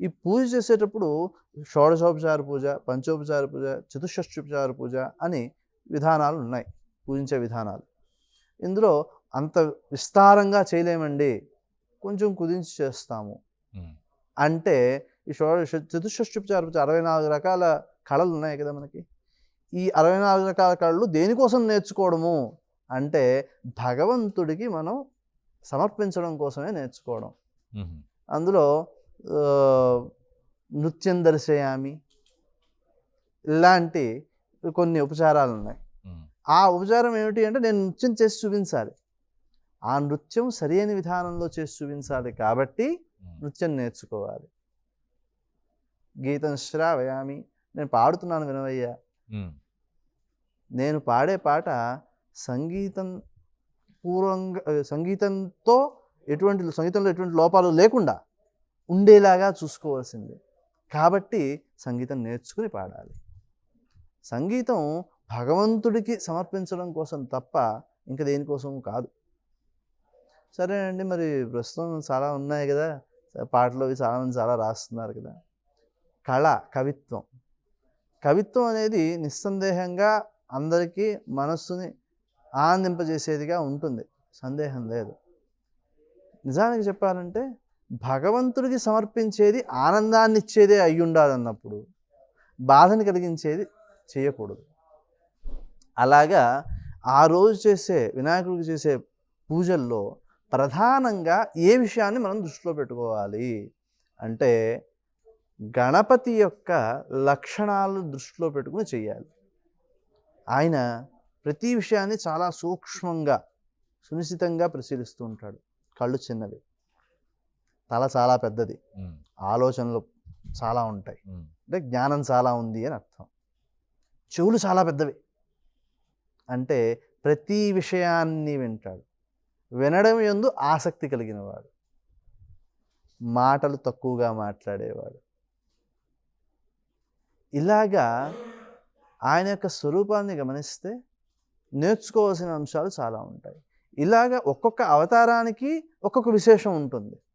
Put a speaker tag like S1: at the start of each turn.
S1: ఈ పూజ చేసేటప్పుడు షోడశోపచార పూజ, పంచోపచార పూజ, చతుషష్ట్యోపచార పూజ అని విధానాలున్నాయి. పూజించే విధానాలు. ఇందులో అంత విస్తారంగా చేయలేమండి. కొంచెం కుదించి చేస్తాము.
S2: హ్మ్.
S1: అంటే ఈ చతుషష్ట్యోపచార పూజ 64 రకాల కళలున్నాయి కదా మనకి. ఈ 64 రకాల కళలు దేనికోసం నేర్చుకోవడము అంటే భగవంతుడికి మనం సమర్పించడం కోసమే నేర్చుకోవడం.
S2: హుహు.
S1: అందులో ఆహ్, నృత్యం దర్శయామి ఇలాంటి కొన్ని ఉపచారాలున్నాయి.
S2: హ్మ్.
S1: ఆ ఉపచారం ఏమిటి అంటే నేను నృత్యం చేసి చూపించాలి. ఆ నృత్యం సరియైన విధానంలో చేసి చూపించాలి కాబట్టి
S2: హ్మ్.
S1: నృత్యం నేర్చుకోవాలి. గీతం శ్రావయామి నేను పాడుతున్నాను వినవయ్యా.
S2: హ్మ్.
S1: నేను పాడే పాట సంగీతం సంగీతంతో సంగీతంలో ఎటువంటి లోపాలు లేకుండా ఉండేలాగా చూసుకోవాల్సింది. కాబట్టి సంగీతం నేర్చుకుని పాడాలి. సంగీతం భగవంతుడికి సమర్పించడం కోసం తప్ప ఇంక దేనికోసం కాదు. సరేనండి మరి ప్రస్తుతం చాలా ఉన్నాయి గదా! పాటలు అవి చాలామంది చాలా రాస్తున్నారు కదా! కళ, కవిత్వం. కవిత్వం అనేది నిస్సందేహంగా అందరికీ మనస్సుని ఆనందింపజేసేదిగా ఉంటుంది. సందేహం లేదు. నిజానికి చెప్పాలంటే భగవంతుడికి సమర్పించేది ఆనందాన్నిచ్చేదే అయ్యుండాలన్నప్పుడు బాధని కలిగించేది చేయకూడదు. అలాగా ఆ రోజు చేసే వినాయకుడికి చేసే పూజల్లో ప్రధానంగా ఏ విషయాన్ని మనం దృష్టిలో పెట్టుకోవాలి అంటే గణపతి యొక్క లక్షణాలు దృష్టిలో పెట్టుకుని చేయాలి. ఆయన ప్రతి విషయాన్ని చాలా సూక్ష్మంగా, సునిశితంగా పరిశీలిస్తూ ఉంటాడు. కళ్ళు చిన్నవి, తల చాలా పెద్దది,
S2: హ్మ్.
S1: ఆలోచనలు చాలా ఉంటాయి.
S2: హ్మ్.
S1: అంటే జ్ఞానం చాలా ఉంది అని అర్థం. చెవులు చాలా పెద్దవి. అంటే ప్రతి విషయాన్ని వింటాడు. వినడం యందు ఆసక్తి కలిగినవాడు. మాటలు తక్కువగా మాట్లాడేవాడు. ఇలాగా ఆయన యొక్క స్వరూపాన్ని గమనిస్తే నేర్చుకోవాల్సిన అంశాలు చాలా ఉంటాయి. ఇలాగ ఒక్కొక్క అవతారానికి ఒక్కొక్క విశేషం ఉంటుంది.